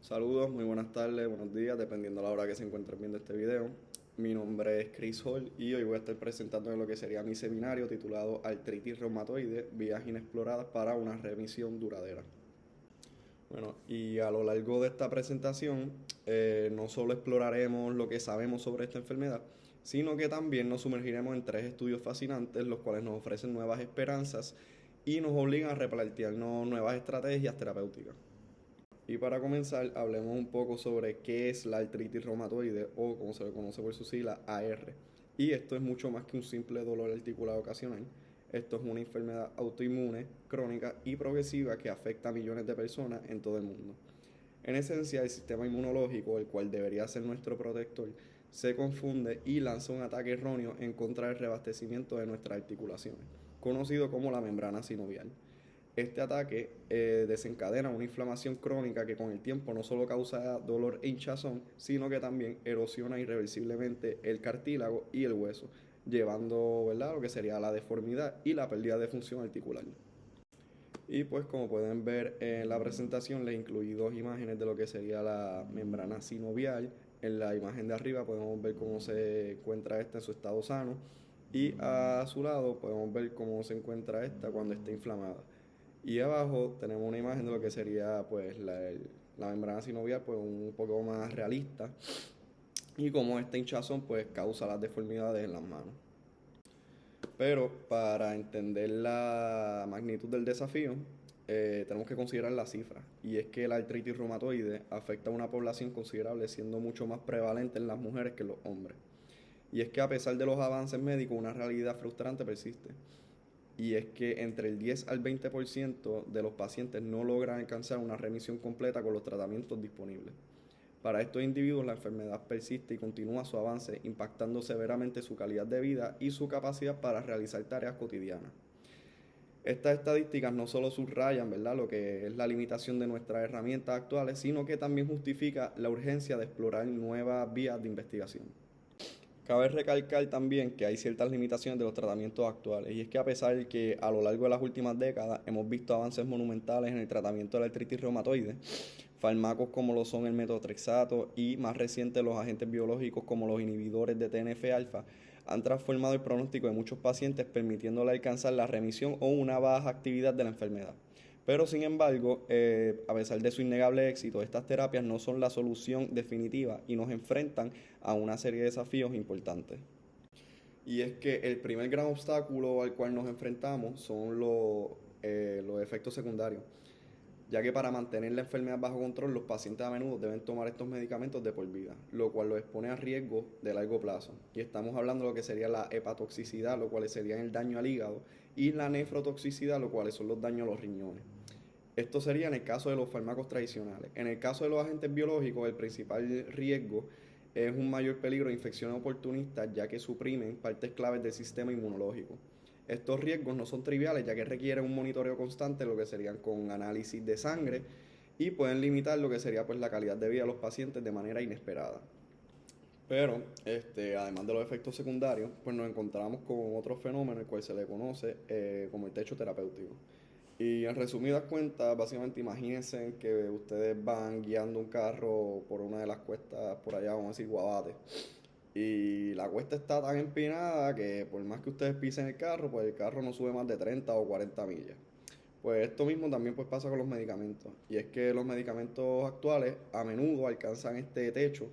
Saludos, muy buenas tardes, buenos días, dependiendo de la hora que se encuentren viendo este video. Mi nombre es Chris Hall y hoy voy a estar presentando lo que sería mi seminario titulado Artritis reumatoide, vías inexploradas para una remisión duradera. Bueno, y a lo largo de esta presentación no solo exploraremos lo que sabemos sobre esta enfermedad, sino que también nos sumergiremos en tres estudios fascinantes, los cuales nos ofrecen nuevas esperanzas y nos obligan a replantearnos nuevas estrategias terapéuticas. Y para comenzar, hablemos un poco sobre qué es la artritis reumatoide o como se le conoce por su sigla AR. Y esto es mucho más que un simple dolor articular ocasional. Esto es una enfermedad autoinmune, crónica y progresiva que afecta a millones de personas en todo el mundo. En esencia, el sistema inmunológico, el cual debería ser nuestro protector, se confunde y lanza un ataque erróneo en contra del reabastecimiento de nuestras articulaciones, conocido como la membrana sinovial. Este ataque desencadena una inflamación crónica que con el tiempo no solo causa dolor e hinchazón, sino que también erosiona irreversiblemente el cartílago y el hueso, llevando, ¿verdad?, lo que sería la deformidad y la pérdida de función articular. Y pues como pueden ver en la presentación les incluí dos imágenes de lo que sería la membrana sinovial. En la imagen de arriba podemos ver cómo se encuentra esta en su estado sano y a su lado podemos ver cómo se encuentra esta cuando está inflamada. Y abajo tenemos una imagen de lo que sería pues la membrana sinovial pues un poco más realista y cómo esta hinchazón pues causa las deformidades en las manos. Pero para entender la magnitud del desafío, tenemos que considerar la cifra. Y es que la artritis reumatoide afecta a una población considerable, siendo mucho más prevalente en las mujeres que en los hombres. Y es que a pesar de los avances médicos, una realidad frustrante persiste. Y es que entre el 10 al 20% de los pacientes no logran alcanzar una remisión completa con los tratamientos disponibles. Para estos individuos la enfermedad persiste y continúa su avance, impactando severamente su calidad de vida y su capacidad para realizar tareas cotidianas. Estas estadísticas no solo subrayan, ¿verdad?, lo que es la limitación de nuestras herramientas actuales, sino que también justifica la urgencia de explorar nuevas vías de investigación. Cabe recalcar también que hay ciertas limitaciones de los tratamientos actuales, y es que a pesar de que a lo largo de las últimas décadas hemos visto avances monumentales en el tratamiento de la artritis reumatoide, fármacos como lo son el metotrexato y más recientes los agentes biológicos como los inhibidores de TNF-alfa han transformado el pronóstico de muchos pacientes permitiéndole alcanzar la remisión o una baja actividad de la enfermedad. Pero sin embargo, a pesar de su innegable éxito, estas terapias no son la solución definitiva y nos enfrentan a una serie de desafíos importantes. Y es que el primer gran obstáculo al cual nos enfrentamos son los efectos secundarios, ya que para mantener la enfermedad bajo control los pacientes a menudo deben tomar estos medicamentos de por vida, lo cual los expone a riesgo de largo plazo. Y estamos hablando de lo que sería la hepatotoxicidad, lo cual sería el daño al hígado, y la nefrotoxicidad, lo cual son los daños a los riñones. Esto sería en el caso de los fármacos tradicionales. En el caso de los agentes biológicos, el principal riesgo es un mayor peligro de infecciones oportunistas, ya que suprimen partes claves del sistema inmunológico. Estos riesgos no son triviales, ya que requieren un monitoreo constante, lo que serían con análisis de sangre, y pueden limitar lo que sería pues la calidad de vida de los pacientes de manera inesperada. Pero, además de los efectos secundarios, pues nos encontramos con otro fenómeno, el cual se le conoce como el techo terapéutico. Y en resumidas cuentas, básicamente imagínense que ustedes van guiando un carro por una de las cuestas por allá, vamos a decir Guabate. Y la cuesta está tan empinada que por más que ustedes pisen el carro, pues el carro no sube más de 30 o 40 millas. Pues esto mismo también pues pasa con los medicamentos. Y es que los medicamentos actuales a menudo alcanzan este techo,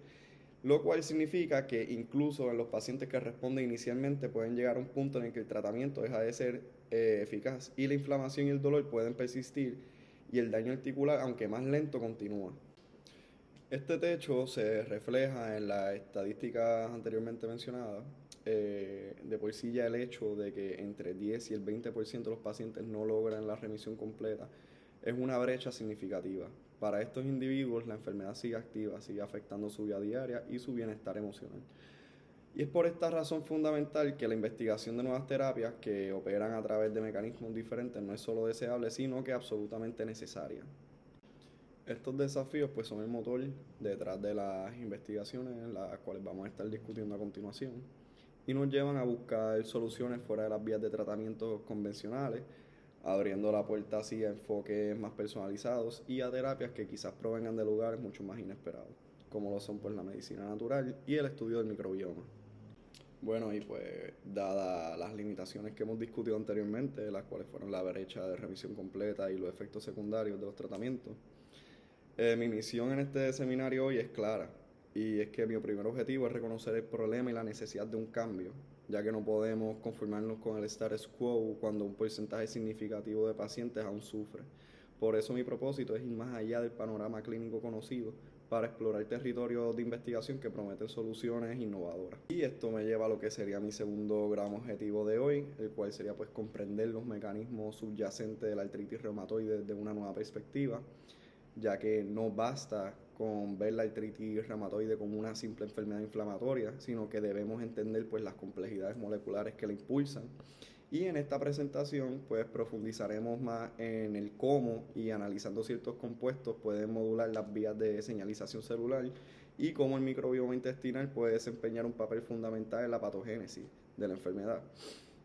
lo cual significa que incluso en los pacientes que responden inicialmente pueden llegar a un punto en el que el tratamiento deja de ser eficaz y la inflamación y el dolor pueden persistir y el daño articular, aunque más lento, continúa. Este techo se refleja en las estadísticas anteriormente mencionadas. De por sí ya el hecho de que entre el 10 y el 20% de los pacientes no logran la remisión completa es una brecha significativa. Para estos individuos la enfermedad sigue activa, sigue afectando su vida diaria y su bienestar emocional. Y es por esta razón fundamental que la investigación de nuevas terapias que operan a través de mecanismos diferentes no es solo deseable, sino que absolutamente necesaria. Estos desafíos pues son el motor detrás de las investigaciones, las cuales vamos a estar discutiendo a continuación, y nos llevan a buscar soluciones fuera de las vías de tratamiento convencionales, abriendo la puerta así a enfoques más personalizados y a terapias que quizás provengan de lugares mucho más inesperados, como lo son pues la medicina natural y el estudio del microbioma. Bueno, y pues dadas las limitaciones que hemos discutido anteriormente, las cuales fueron la brecha de remisión completa y los efectos secundarios de los tratamientos, mi misión en este seminario hoy es clara, y es que mi primer objetivo es reconocer el problema y la necesidad de un cambio, ya que no podemos conformarnos con el status quo cuando un porcentaje significativo de pacientes aún sufre. Por eso mi propósito es ir más allá del panorama clínico conocido para explorar territorios de investigación que prometen soluciones innovadoras. Y esto me lleva a lo que sería mi segundo gran objetivo de hoy, el cual sería pues comprender los mecanismos subyacentes de la artritis reumatoide desde una nueva perspectiva, ya que no basta con ver la artritis reumatoide como una simple enfermedad inflamatoria, sino que debemos entender pues las complejidades moleculares que la impulsan. Y en esta presentación pues profundizaremos más en el cómo y analizando ciertos compuestos pueden modular las vías de señalización celular y cómo el microbioma intestinal puede desempeñar un papel fundamental en la patogénesis de la enfermedad,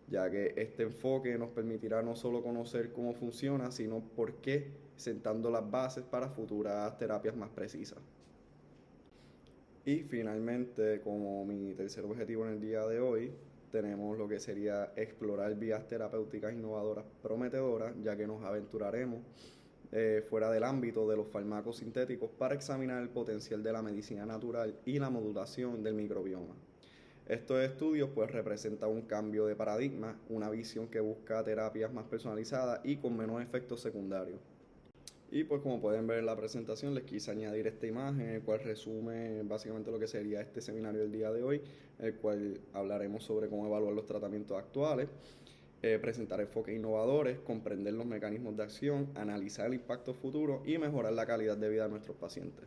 ya que este enfoque nos permitirá no solo conocer cómo funciona, sino por qué, sentando las bases para futuras terapias más precisas. Y finalmente, como mi tercer objetivo en el día de hoy, tenemos lo que sería explorar vías terapéuticas innovadoras prometedoras, ya que nos aventuraremos fuera del ámbito de los fármacos sintéticos para examinar el potencial de la medicina natural y la modulación del microbioma. Estos estudios pues representan un cambio de paradigma, una visión que busca terapias más personalizadas y con menos efectos secundarios. Y pues como pueden ver en la presentación les quise añadir esta imagen, el cual resume básicamente lo que sería este seminario del día de hoy, el cual hablaremos sobre cómo evaluar los tratamientos actuales, presentar enfoques innovadores, comprender los mecanismos de acción, analizar el impacto futuro y mejorar la calidad de vida de nuestros pacientes.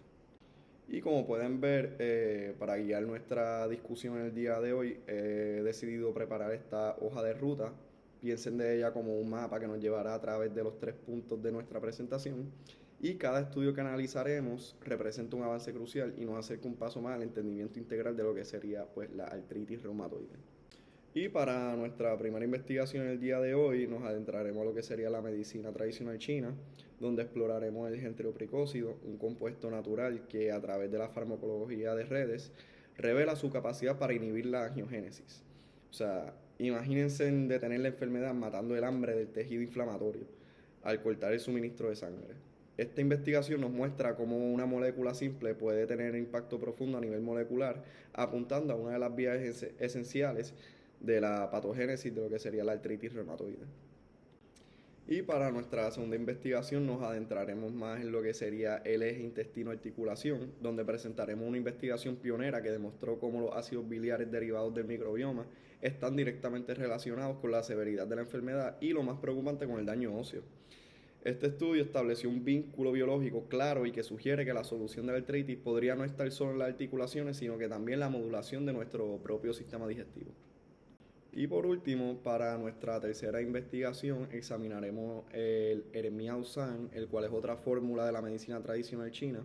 Y como pueden ver, para guiar nuestra discusión en el día de hoy, he decidido preparar esta hoja de ruta. Piensen de ella como un mapa que nos llevará a través de los 3 puntos de nuestra presentación. Y cada estudio que analizaremos representa un avance crucial y nos acerca un paso más al entendimiento integral de lo que sería pues, la artritis reumatoide. Y para nuestra primera investigación el día de hoy nos adentraremos a lo que sería la medicina tradicional china, donde exploraremos el gentrioprecócido, un compuesto natural que a través de la farmacología de redes revela su capacidad para inhibir la angiogénesis. O sea, imagínense detener la enfermedad matando el hambre del tejido inflamatorio al cortar el suministro de sangre. Esta investigación nos muestra cómo una molécula simple puede tener impacto profundo a nivel molecular, apuntando a una de las vías esenciales de la patogénesis de lo que sería la artritis reumatoide. Y para nuestra segunda investigación nos adentraremos más en lo que sería el eje intestino-articulación, donde presentaremos una investigación pionera que demostró cómo los ácidos biliares derivados del microbioma están directamente relacionados con la severidad de la enfermedad y lo más preocupante con el daño óseo. Este estudio estableció un vínculo biológico claro y que sugiere que la solución de la artritis podría no estar solo en las articulaciones, sino que también en la modulación de nuestro propio sistema digestivo. Y por último, para nuestra tercera investigación, examinaremos el Ermiausan, el cual es otra fórmula de la medicina tradicional china.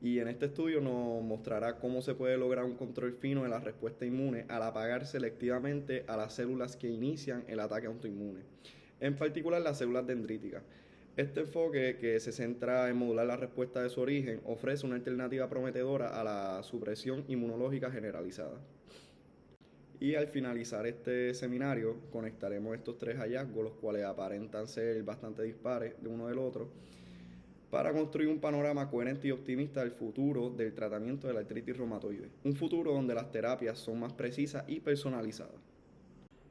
Y en este estudio nos mostrará cómo se puede lograr un control fino de la respuesta inmune al apagar selectivamente a las células que inician el ataque autoinmune, en particular las células dendríticas. Este enfoque, que se centra en modular la respuesta de su origen, ofrece una alternativa prometedora a la supresión inmunológica generalizada. Y al finalizar este seminario conectaremos estos 3 hallazgos, los cuales aparentan ser bastante dispares de uno del otro, para construir un panorama coherente y optimista del futuro del tratamiento de la artritis reumatoide. Un futuro donde las terapias son más precisas y personalizadas.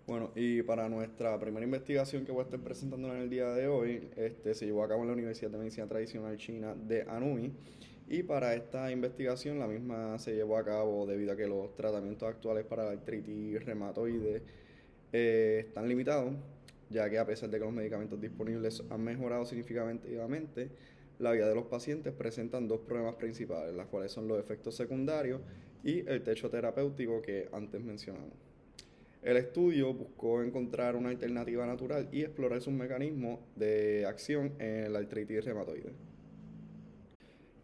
Bueno, y para nuestra primera investigación que voy a estar presentando en el día de hoy, se llevó a cabo en la Universidad de Medicina Tradicional China de Anhui. Y para esta investigación la misma se llevó a cabo debido a que los tratamientos actuales para la artritis reumatoide están limitados, ya que a pesar de que los medicamentos disponibles han mejorado significativamente, la vida de los pacientes presentan 2 problemas principales, las cuales son los efectos secundarios y el techo terapéutico que antes mencionamos. El estudio buscó encontrar una alternativa natural y explorar sus mecanismos de acción en la artritis reumatoide.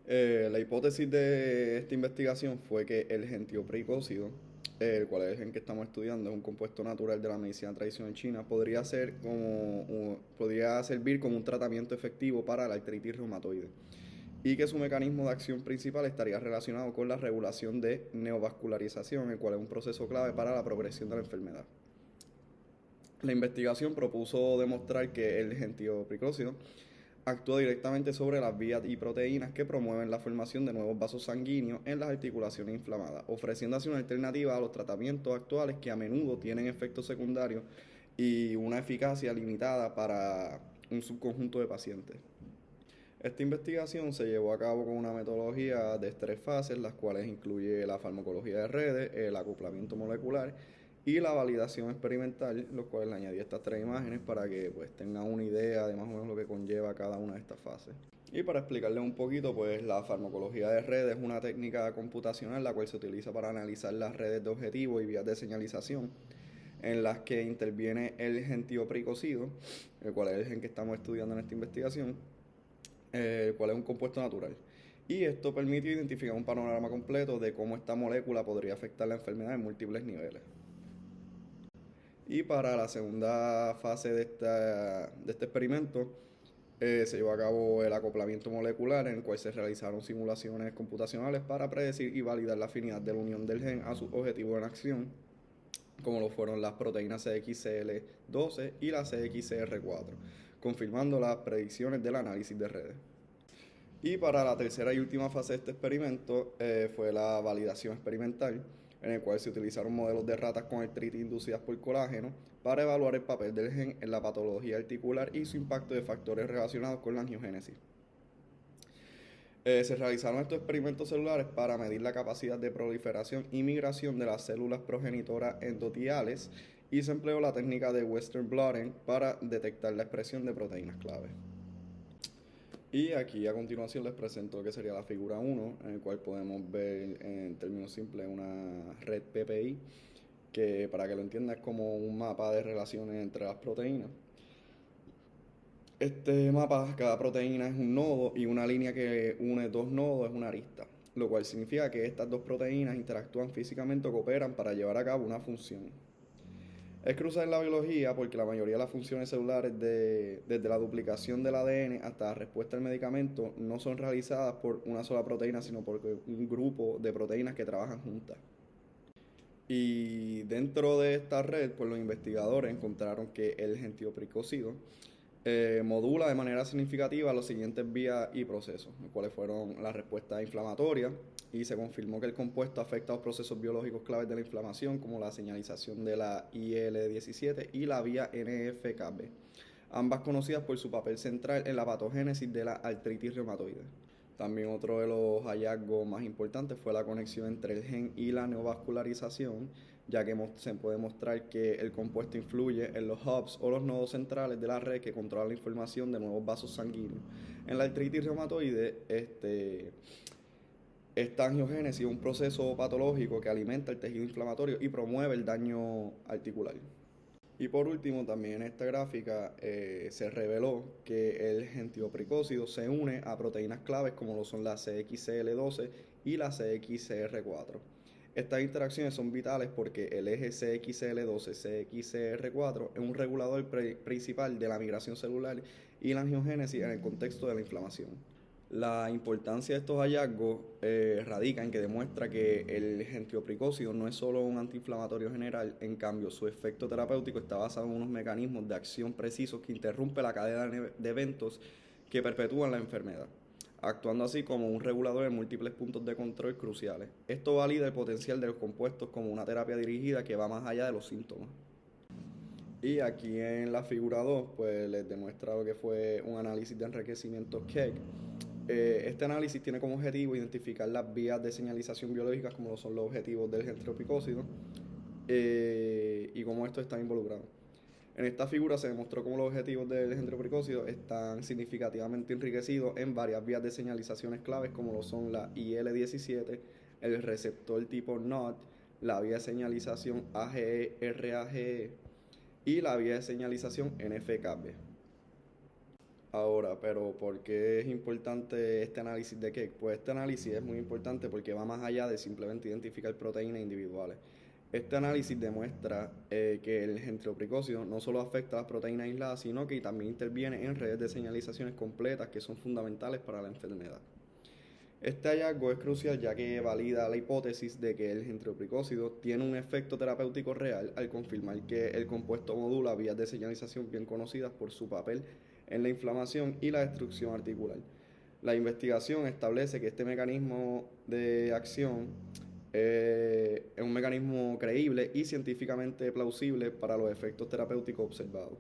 La hipótesis de esta investigación fue que el gentrioprecócido el cual es el gen que estamos estudiando, es un compuesto natural de la medicina tradicional china, podría servir como un tratamiento efectivo para la artritis reumatoide y que su mecanismo de acción principal estaría relacionado con la regulación de neovascularización, el cual es un proceso clave para la progresión de la enfermedad. La investigación propuso demostrar que el gentiopricócido actúa directamente sobre las vías y proteínas que promueven la formación de nuevos vasos sanguíneos en las articulaciones inflamadas, ofreciendo así una alternativa a los tratamientos actuales que a menudo tienen efectos secundarios y una eficacia limitada para un subconjunto de pacientes. Esta investigación se llevó a cabo con una metodología de 3 fases, las cuales incluye la farmacología de redes, el acoplamiento molecular y la validación experimental, los cuales le añadí estas 3 imágenes para que pues tengan una idea de más o menos lo que conlleva cada una de estas fases. Y para explicarles un poquito, pues la farmacología de redes es una técnica computacional la cual se utiliza para analizar las redes de objetivos y vías de señalización en las que interviene el gentiopricócido, el cual es el gen que estamos estudiando en esta investigación, el cual es un compuesto natural. Y esto permite identificar un panorama completo de cómo esta molécula podría afectar la enfermedad en múltiples niveles. Y para la segunda fase de este experimento, se llevó a cabo el acoplamiento molecular, en el cual se realizaron simulaciones computacionales para predecir y validar la afinidad de la unión del gen a sus objetivos en acción, como lo fueron las proteínas CXCL12 y la CXCR4, confirmando las predicciones del análisis de redes. Y para la tercera y última fase de este experimento fue la validación experimental, en el cual se utilizaron modelos de ratas con artritis inducidas por colágeno para evaluar el papel del gen en la patología articular y su impacto de factores relacionados con la angiogénesis. Se realizaron estos experimentos celulares para medir la capacidad de proliferación y migración de las células progenitoras endotiales y se empleó la técnica de Western blotting para detectar la expresión de proteínas clave. Y aquí a continuación les presento lo que sería la figura 1, en el cual podemos ver en términos simples una red PPI, que para que lo entiendan es como un mapa de relaciones entre las proteínas. Este mapa, cada proteína es un nodo y una línea que une 2 nodos es una arista, lo cual significa que estas 2 proteínas interactúan físicamente o cooperan para llevar a cabo una función. Es crucial en la biología porque la mayoría de las funciones celulares, desde la duplicación del ADN hasta la respuesta al medicamento, no son realizadas por una sola proteína, sino por un grupo de proteínas que trabajan juntas. Y dentro de esta red, pues los investigadores encontraron que el gentiopricócido modula de manera significativa los siguientes vías y procesos, los cuales fueron la respuesta inflamatoria, y se confirmó que el compuesto afecta a los procesos biológicos claves de la inflamación, como la señalización de la IL-17 y la vía NF-κB, ambas conocidas por su papel central en la patogénesis de la artritis reumatoide. También otro de los hallazgos más importantes fue la conexión entre el gen y la neovascularización, ya que se puede mostrar que el compuesto influye en los hubs o los nodos centrales de la red que controlan la información de nuevos vasos sanguíneos. En la artritis reumatoide, esta angiogénesis es un proceso patológico que alimenta el tejido inflamatorio y promueve el daño articular. Y por último, también en esta gráfica se reveló que el gentiopricócido se une a proteínas claves como lo son la CXCL12 y la CXCR4. Estas interacciones son vitales porque el eje CXCL12-CXCR4 es un regulador principal de la migración celular y la angiogénesis en el contexto de la inflamación. La importancia de estos hallazgos radica en que demuestra que el gentiopricócido no es solo un antiinflamatorio general, en cambio su efecto terapéutico está basado en unos mecanismos de acción precisos que interrumpen la cadena de eventos que perpetúan la enfermedad, actuando así como un regulador en múltiples puntos de control cruciales. Esto valida el potencial de los compuestos como una terapia dirigida que va más allá de los síntomas. Y aquí en la figura 2, pues les demuestra lo que fue un análisis de enriquecimiento Keck. Este análisis tiene como objetivo identificar las vías de señalización biológicas como lo son los objetivos del gentiopricócido y cómo estos están involucrados. En esta figura se demostró cómo los objetivos del gentiopricócido están significativamente enriquecidos en varias vías de señalizaciones claves como lo son la IL-17, el receptor tipo NOT, la vía de señalización AGE-RAGE y la vía de señalización NF-κB. Ahora, pero ¿por qué es importante este análisis de Keck? Pues este análisis es muy importante porque va más allá de simplemente identificar proteínas individuales. Este análisis demuestra que el gentrioprecócido no solo afecta a las proteínas aisladas, sino que también interviene en redes de señalizaciones completas que son fundamentales para la enfermedad. Este hallazgo es crucial ya que valida la hipótesis de que el gentrioprecócido tiene un efecto terapéutico real al confirmar que el compuesto modula vías de señalización bien conocidas por su papel en la inflamación y la destrucción articular. La investigación establece que este mecanismo de acción es un mecanismo creíble y científicamente plausible para los efectos terapéuticos observados.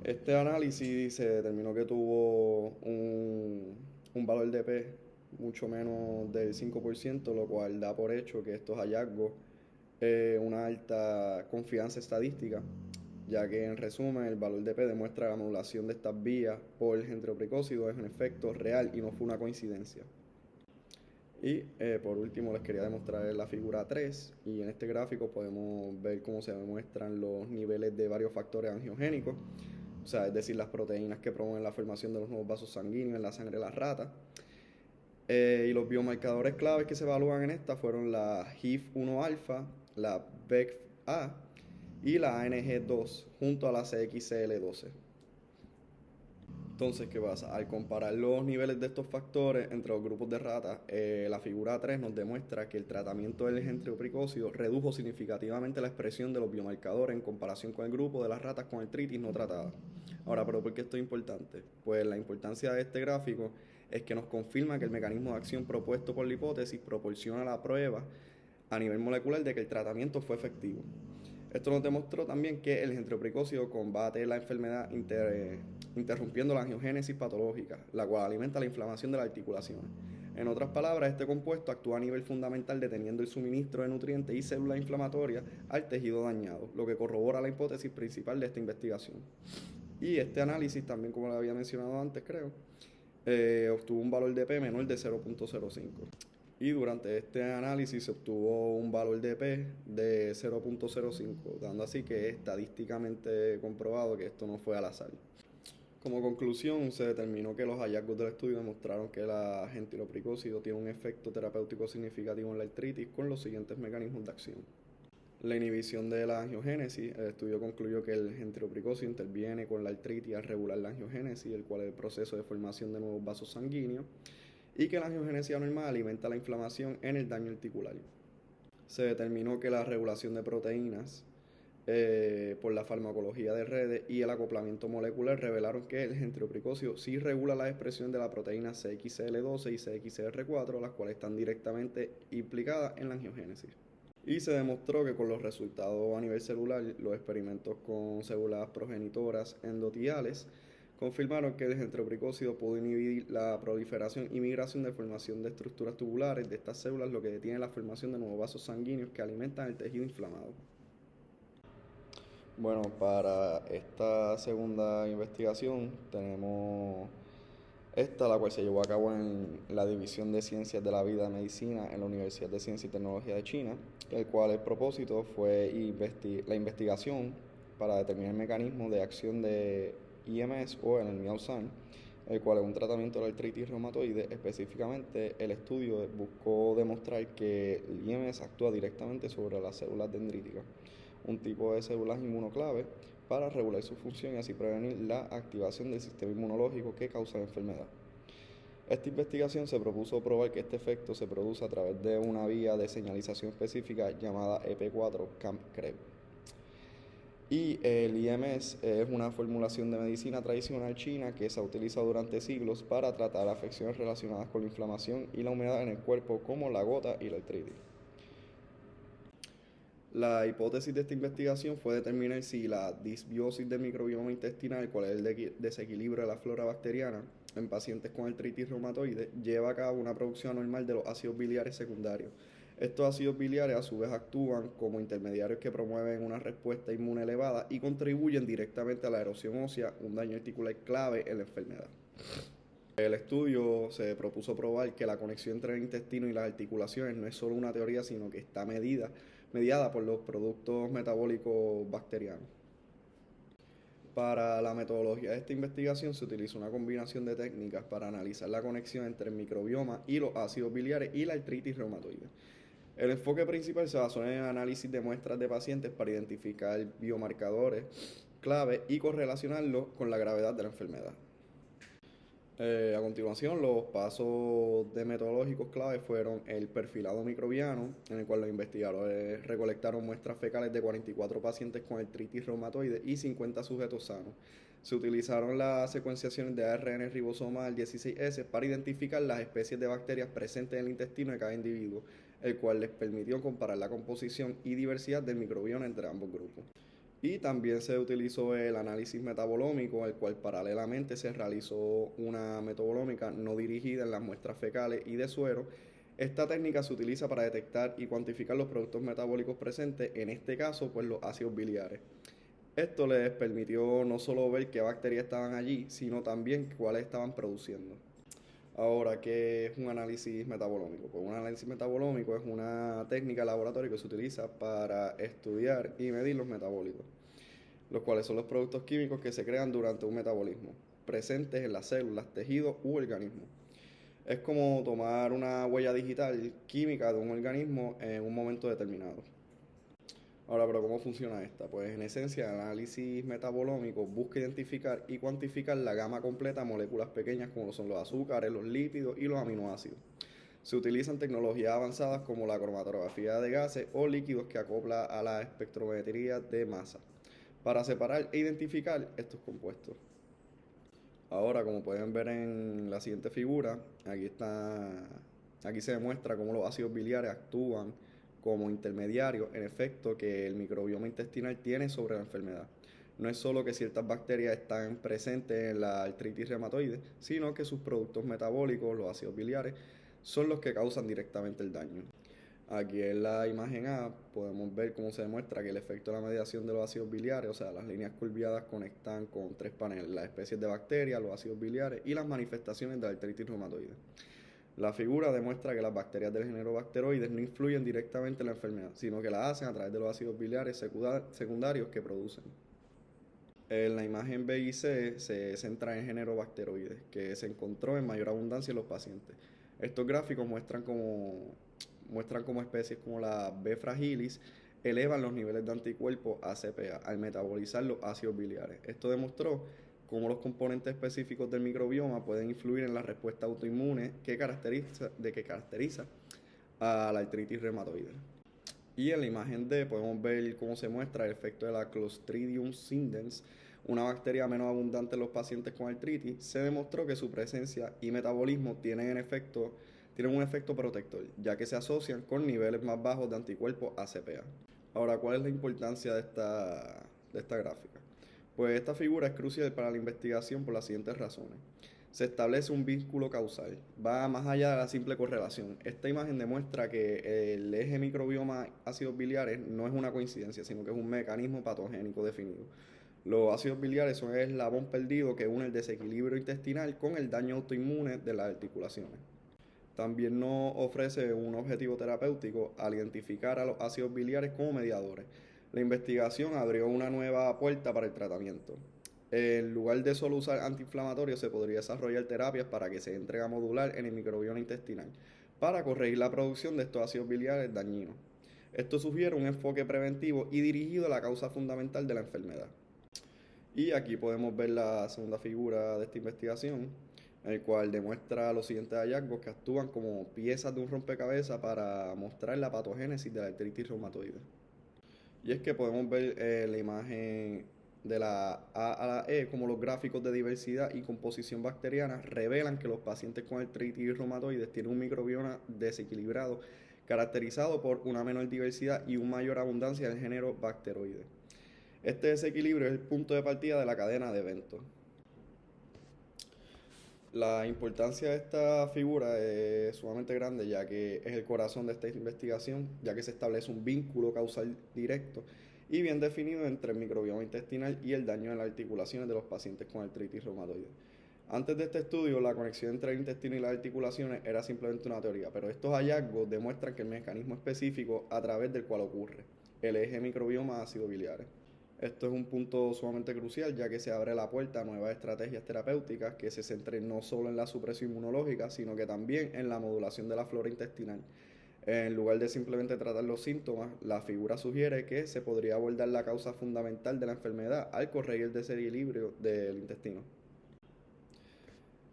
Este análisis se determinó que tuvo un valor de P mucho menos del 5%, lo cual da por hecho que estos hallazgos una alta confianza estadística, ya que en resumen el valor de P demuestra la modulación de estas vías por el gentrioprecócido es un efecto real y no fue una coincidencia. Y por último les quería demostrar la figura 3 y en este gráfico podemos ver cómo se demuestran los niveles de varios factores angiogénicos, o sea, es decir, las proteínas que promueven la formación de los nuevos vasos sanguíneos en la sangre de las ratas. Y los biomarcadores claves que se evalúan en esta fueron la HIF1-alfa, la BEC-A y la ANG2 junto a la CXCL12. Entonces, ¿qué pasa? Al comparar los niveles de estos factores entre los grupos de ratas, la figura 3 nos demuestra que el tratamiento del gentrioprecócido redujo significativamente la expresión de los biomarcadores en comparación con el grupo de las ratas con artritis no tratada. Ahora, ¿pero por qué esto es importante? Pues la importancia de este gráfico es que nos confirma que el mecanismo de acción propuesto por la hipótesis proporciona la prueba a nivel molecular de que el tratamiento fue efectivo. Esto nos demostró también que el gentrioprecócido combate la enfermedad interrumpiendo la angiogénesis patológica, la cual alimenta la inflamación de las articulaciones. En otras palabras, este compuesto actúa a nivel fundamental deteniendo el suministro de nutrientes y células inflamatorias al tejido dañado, lo que corrobora la hipótesis principal de esta investigación. Y este análisis también, como lo había mencionado antes, creo, obtuvo un valor de P menor de 0.05. Y durante este análisis se obtuvo un valor de P de 0.05, dando así que es estadísticamente comprobado que esto no fue al azar. Como conclusión, se determinó que los hallazgos del estudio demostraron que la gentrioprecócido tiene un efecto terapéutico significativo en la artritis con los siguientes mecanismos de acción. La inhibición de la angiogénesis. El estudio concluyó que el gentrioprecócido interviene con la artritis al regular la angiogénesis, el cual es el proceso de formación de nuevos vasos sanguíneos, y que la angiogénesis anormal alimenta la inflamación en el daño articular. Se determinó que la regulación de proteínas por la farmacología de redes y el acoplamiento molecular revelaron que el gentrioprecócido sí regula la expresión de la proteína CXCL12 y CXCR4, las cuales están directamente implicadas en la angiogénesis. Y se demostró que con los resultados a nivel celular, los experimentos con células progenitoras endoteliales confirmaron que el gentrioprecócido pudo inhibir la proliferación y migración de formación de estructuras tubulares de estas células, lo que detiene la formación de nuevos vasos sanguíneos que alimentan el tejido inflamado. Bueno, para esta segunda investigación tenemos esta, la cual se llevó a cabo en la División de Ciencias de la Vida y Medicina en la Universidad de Ciencia y Tecnología de China, el cual el propósito fue la investigación para determinar el mecanismo de acción de IMS o en el Miaosan, el cual es un tratamiento de la artritis reumatoide. Específicamente, el estudio buscó demostrar que el IMS actúa directamente sobre las células dendríticas, un tipo de células inmunoclave, para regular su función y así prevenir la activación del sistema inmunológico que causa la enfermedad. Esta investigación se propuso probar que este efecto se produce a través de una vía de señalización específica llamada EP4-CAMP-CREB. Y el IMS es una formulación de medicina tradicional china que se ha utilizado durante siglos para tratar afecciones relacionadas con la inflamación y la humedad en el cuerpo, como la gota y la artritis. La hipótesis de esta investigación fue determinar si la disbiosis del microbioma intestinal, cuál es el desequilibrio de la flora bacteriana en pacientes con artritis reumatoide, lleva a cabo una producción anormal de los ácidos biliares secundarios. Estos ácidos biliares a su vez actúan como intermediarios que promueven una respuesta inmune elevada y contribuyen directamente a la erosión ósea, un daño articular clave en la enfermedad. El estudio se propuso probar que la conexión entre el intestino y las articulaciones no es solo una teoría, sino que está mediada por los productos metabólicos bacterianos. Para la metodología de esta investigación se utilizó una combinación de técnicas para analizar la conexión entre el microbioma y los ácidos biliares y la artritis reumatoide. El enfoque principal se basó en el análisis de muestras de pacientes para identificar biomarcadores clave y correlacionarlos con la gravedad de la enfermedad. A continuación, los pasos de metodológicos clave fueron el perfilado microbiano, en el cual los investigadores recolectaron muestras fecales de 44 pacientes con artritis reumatoide y 50 sujetos sanos. Se utilizaron las secuenciaciones de ARN ribosomal 16S para identificar las especies de bacterias presentes en el intestino de cada individuo, el cual les permitió comparar la composición y diversidad del microbioma entre ambos grupos. Y también se utilizó el análisis metabolómico, el cual paralelamente se realizó una metabolómica no dirigida en las muestras fecales y de suero. Esta técnica se utiliza para detectar y cuantificar los productos metabólicos presentes, en este caso, pues los ácidos biliares. Esto les permitió no solo ver qué bacterias estaban allí, sino también cuáles estaban produciendo. Ahora, ¿qué es un análisis metabolómico? Pues un análisis metabolómico es una técnica de laboratorio que se utiliza para estudiar y medir los metabolitos, los cuales son los productos químicos que se crean durante un metabolismo, presentes en las células, tejidos u organismos. Es como tomar una huella digital química de un organismo en un momento determinado. Ahora, pero ¿cómo funciona esta? Pues en esencia, el análisis metabolómico busca identificar y cuantificar la gama completa de moléculas pequeñas como son los azúcares, los lípidos y los aminoácidos. Se utilizan tecnologías avanzadas como la cromatografía de gases o líquidos que acopla a la espectrometría de masa para separar e identificar estos compuestos. Ahora, como pueden ver en la siguiente figura, aquí se demuestra cómo los ácidos biliares actúan como intermediarios en efecto que el microbioma intestinal tiene sobre la enfermedad. No es solo que ciertas bacterias están presentes en la artritis reumatoide, sino que sus productos metabólicos, los ácidos biliares, son los que causan directamente el daño. Aquí en la imagen A podemos ver cómo se demuestra que el efecto de la mediación de los ácidos biliares, o sea, las líneas curviadas conectan con tres paneles, las especies de bacterias, los ácidos biliares y las manifestaciones de la artritis reumatoide. La figura demuestra que las bacterias del género Bacteroides no influyen directamente en la enfermedad, sino que la hacen a través de los ácidos biliares secundarios que producen. En la imagen B y C se centra en el género Bacteroides, que se encontró en mayor abundancia en los pacientes. Estos gráficos muestran cómo especies como la B fragilis elevan los niveles de anticuerpos ACPA al metabolizar los ácidos biliares. Esto demostró cómo los componentes específicos del microbioma pueden influir en la respuesta autoinmune que caracteriza a la artritis reumatoide. Y en la imagen D podemos ver cómo se muestra el efecto de la Clostridium scindens, una bacteria menos abundante en los pacientes con artritis. Se demostró que su presencia y metabolismo tienen un efecto protector, ya que se asocian con niveles más bajos de anticuerpos ACPA. Ahora, ¿cuál es la importancia de esta gráfica? Pues esta figura es crucial para la investigación por las siguientes razones. Se establece un vínculo causal, va más allá de la simple correlación. Esta imagen demuestra que el eje microbioma ácidos biliares no es una coincidencia, sino que es un mecanismo patogénico definido. Los ácidos biliares son el eslabón perdido que une el desequilibrio intestinal con el daño autoinmune de las articulaciones. También nos ofrece un objetivo terapéutico al identificar a los ácidos biliares como mediadores. La investigación abrió una nueva puerta para el tratamiento. En lugar de solo usar antiinflamatorios, se podría desarrollar terapias para que se dé entrega modular en el microbioma intestinal para corregir la producción de estos ácidos biliares dañinos. Esto sugiere un enfoque preventivo y dirigido a la causa fundamental de la enfermedad. Y aquí podemos ver la segunda figura de esta investigación, en el cual demuestra los siguientes hallazgos que actúan como piezas de un rompecabezas para mostrar la patogénesis de la artritis reumatoide. Y es que podemos ver la imagen de la A a la E como los gráficos de diversidad y composición bacteriana revelan que los pacientes con artritis reumatoide tienen un microbioma desequilibrado, caracterizado por una menor diversidad y una mayor abundancia del género Bacteroides. Este desequilibrio es el punto de partida de la cadena de eventos. La importancia de esta figura es sumamente grande, ya que es el corazón de esta investigación, ya que se establece un vínculo causal directo y bien definido entre el microbioma intestinal y el daño en las articulaciones de los pacientes con artritis reumatoide. Antes de este estudio, la conexión entre el intestino y las articulaciones era simplemente una teoría, pero estos hallazgos demuestran que el mecanismo específico a través del cual ocurre, el eje microbioma ácido biliares. Esto es un punto sumamente crucial, ya que se abre la puerta a nuevas estrategias terapéuticas que se centren no solo en la supresión inmunológica, sino que también en la modulación de la flora intestinal. En lugar de simplemente tratar los síntomas, la figura sugiere que se podría abordar la causa fundamental de la enfermedad al corregir el desequilibrio del intestino.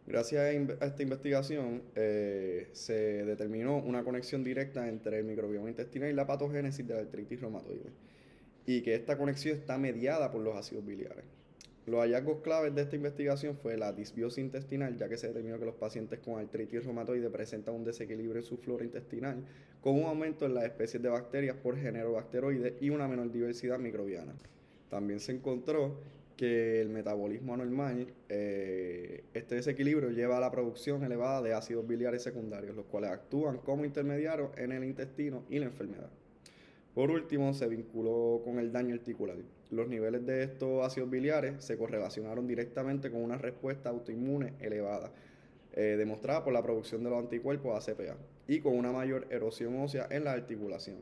Gracias a esta investigación se determinó una conexión directa entre el microbioma intestinal y la patogénesis de la artritis reumatoide, y que esta conexión está mediada por los ácidos biliares. Los hallazgos claves de esta investigación fue la disbiosis intestinal, ya que se determinó que los pacientes con artritis reumatoide presentan un desequilibrio en su flora intestinal, con un aumento en las especies de bacterias por género bacteroide y una menor diversidad microbiana. También se encontró que el metabolismo anormal, este desequilibrio lleva a la producción elevada de ácidos biliares secundarios, los cuales actúan como intermediarios en el intestino y la enfermedad. Por último, se vinculó con el daño articular. Los niveles de estos ácidos biliares se correlacionaron directamente con una respuesta autoinmune elevada, demostrada por la producción de los anticuerpos ACPA, y con una mayor erosión ósea en las articulaciones.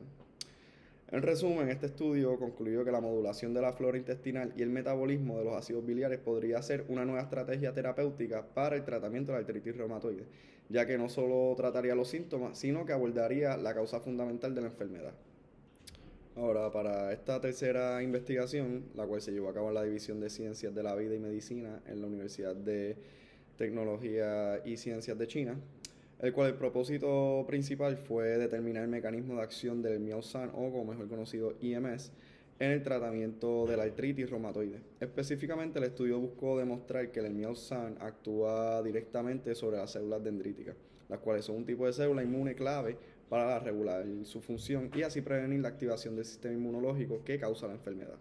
En resumen, este estudio concluyó que la modulación de la flora intestinal y el metabolismo de los ácidos biliares podría ser una nueva estrategia terapéutica para el tratamiento de la artritis reumatoide, ya que no solo trataría los síntomas, sino que abordaría la causa fundamental de la enfermedad. Ahora, para esta tercera investigación, la cual se llevó a cabo en la División de Ciencias de la Vida y Medicina en la Universidad de Tecnología y Ciencias de China, el cual el propósito principal fue determinar el mecanismo de acción del Miaosan, o como mejor conocido IMS, en el tratamiento de la artritis reumatoide. Específicamente, el estudio buscó demostrar que el Miaosan actúa directamente sobre las células dendríticas, las cuales son un tipo de célula inmune clave para regular su función y así prevenir la activación del sistema inmunológico que causa la enfermedad.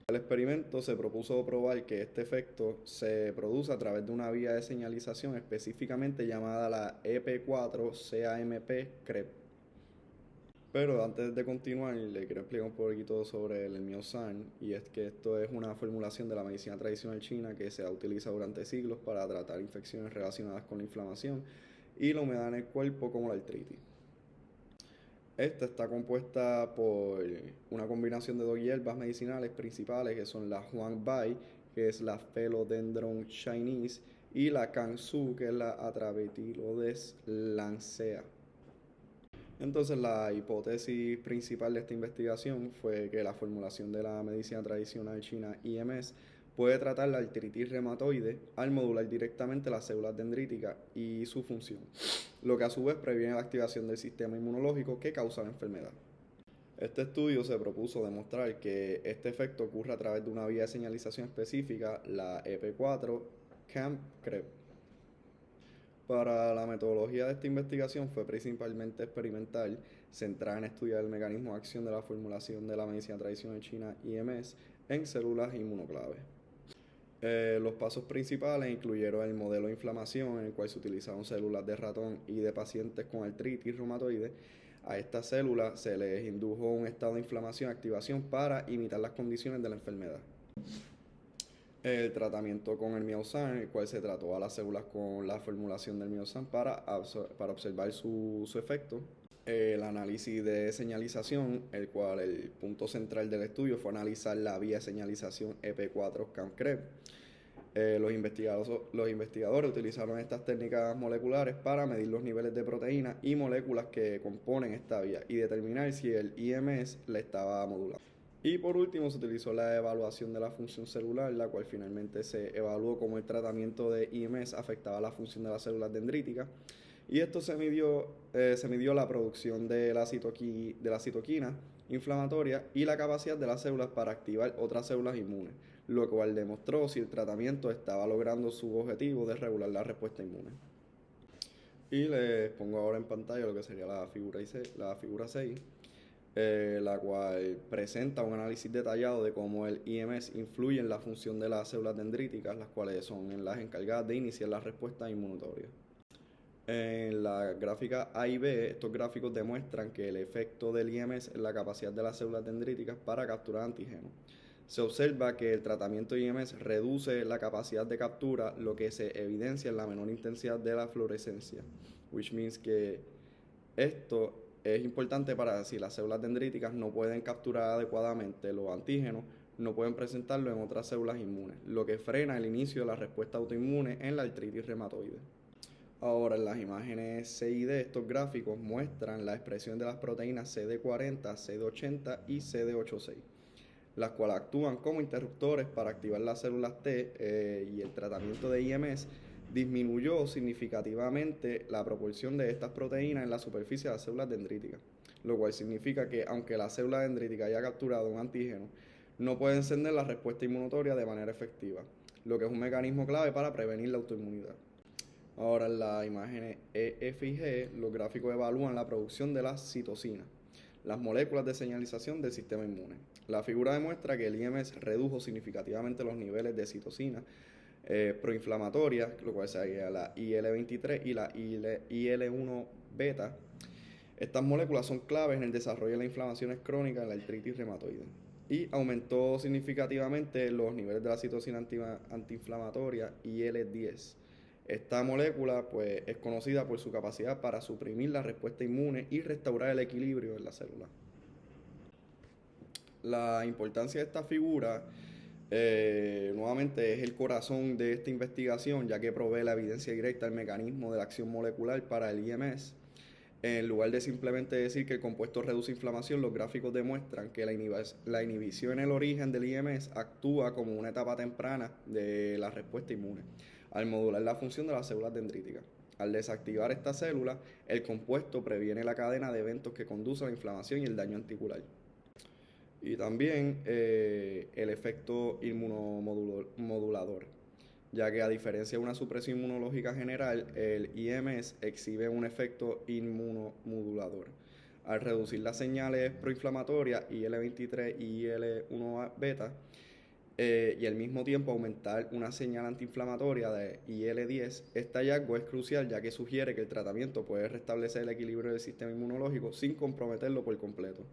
El experimento se propuso probar que este efecto se produce a través de una vía de señalización específicamente llamada la EP4-CAMP-CREB. Pero antes de continuar, le quiero explicar un poquito sobre el Miaosan, y es que esto es una formulación de la medicina tradicional china que se ha utilizado durante siglos para tratar infecciones relacionadas con la inflamación y la humedad en el cuerpo, como la artritis. Esta está compuesta por una combinación de dos hierbas medicinales principales, que son la Huangbai, que es la Philodendron chinese, y la Kansu, que es la Atrabetilodes lancea. Entonces, la hipótesis principal de esta investigación fue que la formulación de la medicina tradicional china IMS puede tratar la artritis reumatoide al modular directamente las células dendríticas y su función, lo que a su vez previene la activación del sistema inmunológico que causa la enfermedad. Este estudio se propuso demostrar que este efecto ocurre a través de una vía de señalización específica, la EP4-CAMP-CREB. Para la metodología de esta investigación fue principalmente experimental, centrada en estudiar el mecanismo de acción de la formulación de la medicina tradicional china IMS en células inmunoclaves. Los pasos principales incluyeron el modelo de inflamación, en el cual se utilizaron células de ratón y de pacientes con artritis reumatoide. A estas células se les indujo un estado de inflamación y activación para imitar las condiciones de la enfermedad. El tratamiento con el Miaosan, el cual se trató a las células con la formulación del Miaosan para observar su efecto. El análisis de señalización, el cual el punto central del estudio fue analizar la vía de señalización EP4-CAMP-CREB. Los investigadores utilizaron estas técnicas moleculares para medir los niveles de proteínas y moléculas que componen esta vía y determinar si el IMS la estaba modulando. Y por último, se utilizó la evaluación de la función celular, la cual finalmente se evaluó cómo el tratamiento de IMS afectaba la función de las células dendríticas. Y esto se midió la producción de la citoquina inflamatoria y la capacidad de las células para activar otras células inmunes, lo cual demostró si el tratamiento estaba logrando su objetivo de regular la respuesta inmune. Y les pongo ahora en pantalla lo que sería la figura 6, la cual presenta un análisis detallado de cómo el IMS influye en la función de las células dendríticas, las cuales son las encargadas de iniciar la respuesta inmunitaria. En la gráfica A y B, estos gráficos demuestran que el efecto del IMS es la capacidad de las células dendríticas para capturar antígenos. Se observa que el tratamiento IMS reduce la capacidad de captura, lo que se evidencia en la menor intensidad de la fluorescencia, which means que esto es importante para si las células dendríticas no pueden capturar adecuadamente los antígenos, no pueden presentarlo en otras células inmunes, lo que frena el inicio de la respuesta autoinmune en la artritis reumatoide. Ahora, en las imágenes C y D, estos gráficos muestran la expresión de las proteínas CD40, CD80 y CD86, las cuales actúan como interruptores para activar las células T, y el tratamiento de IMS disminuyó significativamente la proporción de estas proteínas en la superficie de las células dendríticas, lo cual significa que aunque la célula dendrítica haya capturado un antígeno, no puede encender la respuesta inmunitaria de manera efectiva, lo que es un mecanismo clave para prevenir la autoinmunidad. Ahora, en las imágenes E, F y G, los gráficos evalúan la producción de las citocinas, las moléculas de señalización del sistema inmune. La figura demuestra que el IMS redujo significativamente los niveles de citocinas proinflamatorias, lo cual sería la IL-23 y la IL-1 beta. Estas moléculas son claves en el desarrollo de las inflamaciones crónicas en la artritis reumatoide. Y aumentó significativamente los niveles de la citocina antiinflamatoria IL-10. Esta molécula pues, es conocida por su capacidad para suprimir la respuesta inmune y restaurar el equilibrio en la célula. La importancia de esta figura nuevamente es el corazón de esta investigación, ya que provee la evidencia directa del mecanismo de la acción molecular para el IMS. En lugar de simplemente decir que el compuesto reduce inflamación, los gráficos demuestran que la inhibición en el origen del IMS actúa como una etapa temprana de la respuesta inmune, al modular la función de las células dendríticas. Al desactivar esta célula, el compuesto previene la cadena de eventos que conducen a la inflamación y el daño articular. Y también el efecto inmunomodulador, ya que a diferencia de una supresión inmunológica general, el IMS exhibe un efecto inmunomodulador. Al reducir las señales proinflamatorias IL-23 y IL-1 beta, y al mismo tiempo aumentar una señal antiinflamatoria de IL-10, este hallazgo es crucial, ya que sugiere que el tratamiento puede restablecer el equilibrio del sistema inmunológico sin comprometerlo por completo.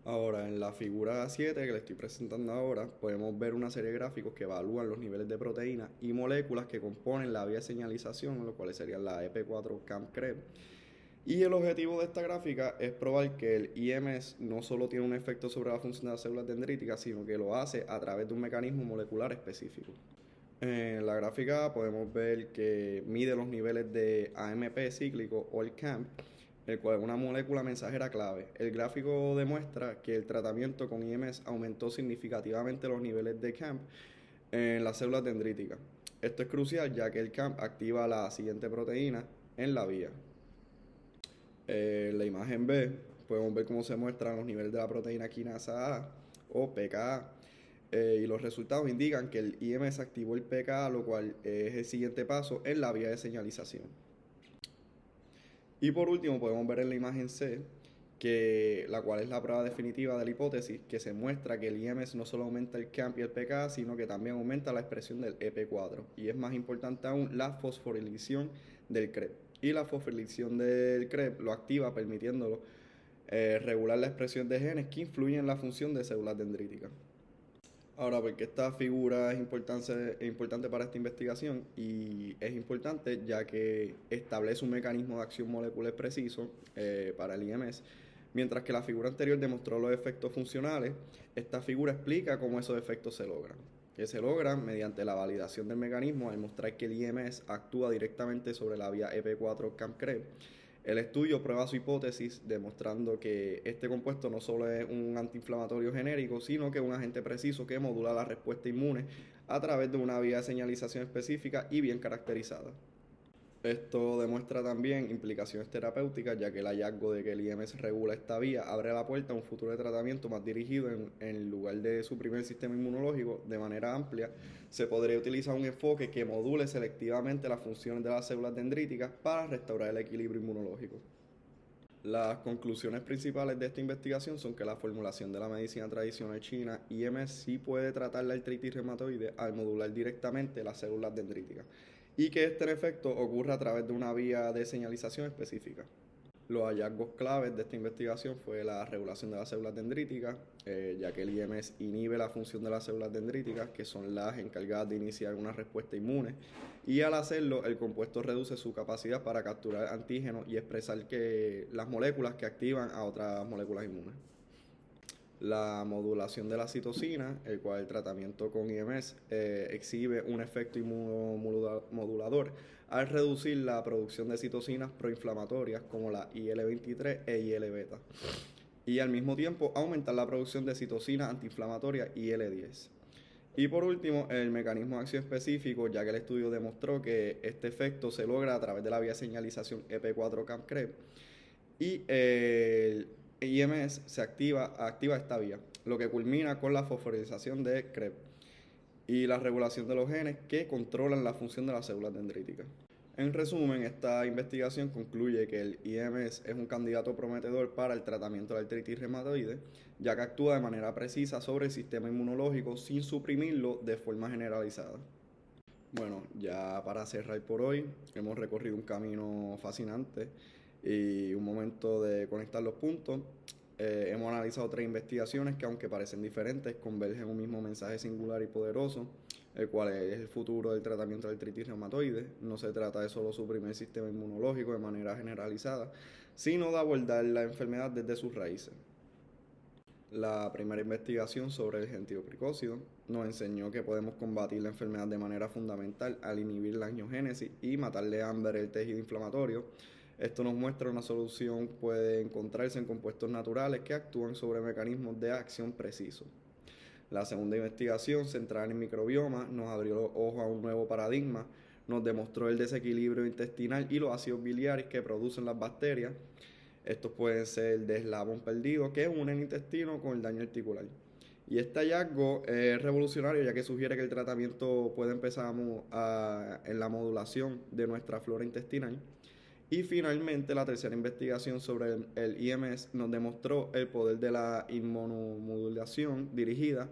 Ahora, en la figura 7 que le estoy presentando ahora, podemos ver una serie de gráficos que evalúan los niveles de proteínas y moléculas que componen la vía de señalización, lo cual sería la EP4-CAMP-CREB. Y el objetivo de esta gráfica es probar que el IMS no solo tiene un efecto sobre la función de las células dendríticas, sino que lo hace a través de un mecanismo molecular específico. En la gráfica podemos ver que mide los niveles de AMP cíclico o el CAMP, el cual es una molécula mensajera clave. El gráfico demuestra que el tratamiento con IMS aumentó significativamente los niveles de CAMP en las células dendríticas. Esto es crucial, ya que el CAMP activa la siguiente proteína en la vía. En la imagen B podemos ver cómo se muestran los niveles de la proteína quinasa A o PKA. Y los resultados indican que el IMS activó el PKA, lo cual es el siguiente paso en la vía de señalización. Y por último podemos ver en la imagen C, la cual es la prueba definitiva de la hipótesis, que se muestra que el IMS no solo aumenta el CAMP y el PKA, sino que también aumenta la expresión del EP4. Y es más importante aún la fosforilación del CREB. Y la fosforilación del CREB lo activa permitiéndolo regular la expresión de genes que influyen en la función de células dendríticas. Ahora, porque esta figura es importante para esta investigación, y es importante ya que establece un mecanismo de acción molecular preciso para el IMS. Mientras que la figura anterior demostró los efectos funcionales, esta figura explica cómo esos efectos se logran. Que se logran mediante la validación del mecanismo al mostrar que el IMS actúa directamente sobre la vía EP4-CAMP-CREB. El estudio prueba su hipótesis demostrando que este compuesto no solo es un antiinflamatorio genérico, sino que es un agente preciso que modula la respuesta inmune a través de una vía de señalización específica y bien caracterizada. Esto demuestra también implicaciones terapéuticas, ya que el hallazgo de que el IMS regula esta vía abre la puerta a un futuro de tratamiento más dirigido en lugar de suprimir el sistema inmunológico de manera amplia. Se podría utilizar un enfoque que module selectivamente las funciones de las células dendríticas para restaurar el equilibrio inmunológico. Las conclusiones principales de esta investigación son que la formulación de la medicina tradicional china IMS sí puede tratar la artritis reumatoide al modular directamente las células dendríticas, y que este efecto ocurre a través de una vía de señalización específica. Los hallazgos claves de esta investigación fue la regulación de las células dendríticas, ya que el IMS inhibe la función de las células dendríticas, que son las encargadas de iniciar una respuesta inmune, y al hacerlo el compuesto reduce su capacidad para capturar antígenos y expresar las moléculas que activan a otras moléculas inmunes. la modulación de la citocina, el cual el tratamiento con IMS exhibe un efecto inmunomodulador al reducir la producción de citocinas proinflamatorias como la IL-23 e IL-beta, y al mismo tiempo aumentar la producción de citocinas antiinflamatorias IL-10. Y por último, el mecanismo de acción específico, ya que el estudio demostró que este efecto se logra a través de la vía de señalización EP4-CAM-CREB, y el IMS activa esta vía, lo que culmina con la fosforilación de CREB y la regulación de los genes que controlan la función de las células dendríticas. En resumen, esta investigación concluye que el IMS es un candidato prometedor para el tratamiento de la artritis reumatoide, ya que actúa de manera precisa sobre el sistema inmunológico sin suprimirlo de forma generalizada. Bueno, ya para cerrar por hoy, hemos recorrido un camino fascinante y un momento de conectar los puntos. Hemos analizado 3 investigaciones que, aunque parecen diferentes, convergen en un mismo mensaje singular y poderoso, el cual es el futuro del tratamiento de artritis reumatoide. No se trata de solo suprimir el sistema inmunológico de manera generalizada, sino de abordar la enfermedad desde sus raíces. La primera investigación sobre el gentiloprecócido nos enseñó que podemos combatir la enfermedad de manera fundamental al inhibir la angiogénesis y matarle hambre el tejido inflamatorio. Esto nos muestra una solución puede encontrarse en compuestos naturales que actúan sobre mecanismos de acción precisos. La segunda investigación, centrada en el microbioma, nos abrió los ojos a un nuevo paradigma, nos demostró el desequilibrio intestinal y los ácidos biliares que producen las bacterias. Estos pueden ser de eslabón perdido que unen el intestino con el daño articular. Y este hallazgo es revolucionario, ya que sugiere que el tratamiento puede empezar en la modulación de nuestra flora intestinal. Y finalmente, la tercera investigación sobre el IMS nos demostró el poder de la inmunomodulación dirigida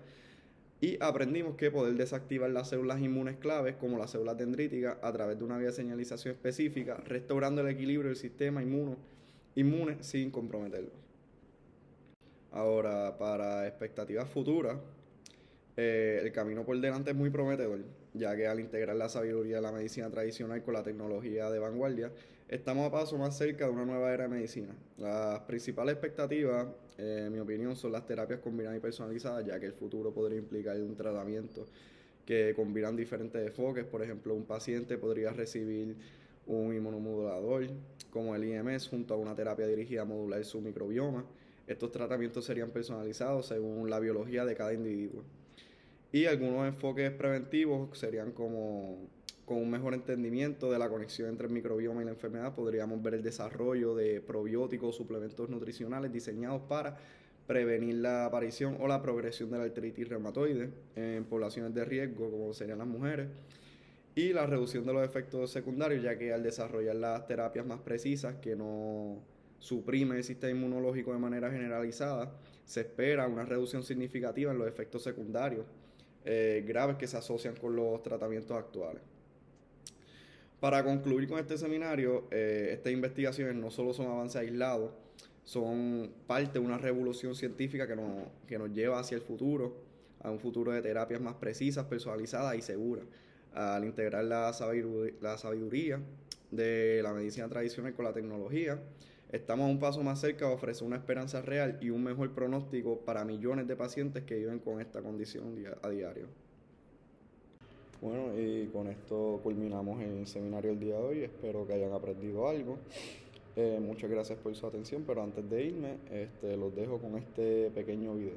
y aprendimos que poder desactivar las células inmunes claves como las células dendríticas a través de una vía de señalización específica, restaurando el equilibrio del sistema inmune sin comprometerlo. Ahora, para expectativas futuras, el camino por delante es muy prometedor, ya que al integrar la sabiduría de la medicina tradicional con la tecnología de vanguardia, estamos a paso más cerca de una nueva era de medicina. Las principales expectativas, en mi opinión, son las terapias combinadas y personalizadas, ya que el futuro podría implicar un tratamiento que combinan diferentes enfoques. Por ejemplo, un paciente podría recibir un inmunomodulador como el IMS junto a una terapia dirigida a modular su microbioma. Estos tratamientos serían personalizados según la biología de cada individuo. Y algunos enfoques preventivos serían como con un mejor entendimiento de la conexión entre el microbioma y la enfermedad. Podríamos ver el desarrollo de probióticos o suplementos nutricionales diseñados para prevenir la aparición o la progresión de la artritis reumatoide en poblaciones de riesgo como serían las mujeres, y la reducción de los efectos secundarios, ya que al desarrollar las terapias más precisas que no suprimen el sistema inmunológico de manera generalizada, se espera una reducción significativa en los efectos secundarios graves que se asocian con los tratamientos actuales. Para concluir con este seminario, estas investigaciones no solo son avances aislados, son parte de una revolución científica que nos lleva hacia el futuro, a un futuro de terapias más precisas, personalizadas y seguras. Al integrar la sabiduría de la medicina tradicional con la tecnología, estamos a un paso más cerca de ofrecer una esperanza real y un mejor pronóstico para millones de pacientes que viven con esta condición a diario. Bueno, y con esto culminamos el seminario del día de hoy. Espero que hayan aprendido algo. Muchas gracias por su atención, pero antes de irme, los dejo con este pequeño video.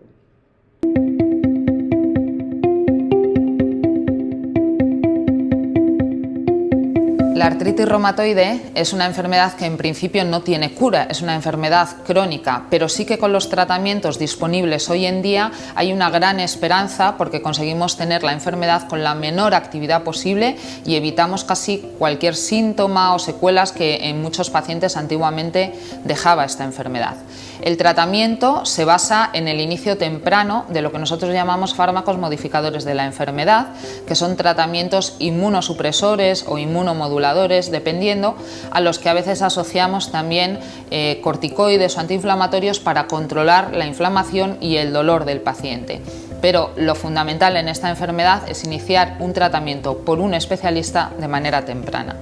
La artritis reumatoide es una enfermedad que en principio no tiene cura, es una enfermedad crónica, pero sí que con los tratamientos disponibles hoy en día hay una gran esperanza porque conseguimos tener la enfermedad con la menor actividad posible y evitamos casi cualquier síntoma o secuelas que en muchos pacientes antiguamente dejaba esta enfermedad. El tratamiento se basa en el inicio temprano de lo que nosotros llamamos fármacos modificadores de la enfermedad, que son tratamientos inmunosupresores o inmunomoduladores, dependiendo, a los que a veces asociamos también corticoides o antiinflamatorios para controlar la inflamación y el dolor del paciente. Pero lo fundamental en esta enfermedad es iniciar un tratamiento por un especialista de manera temprana.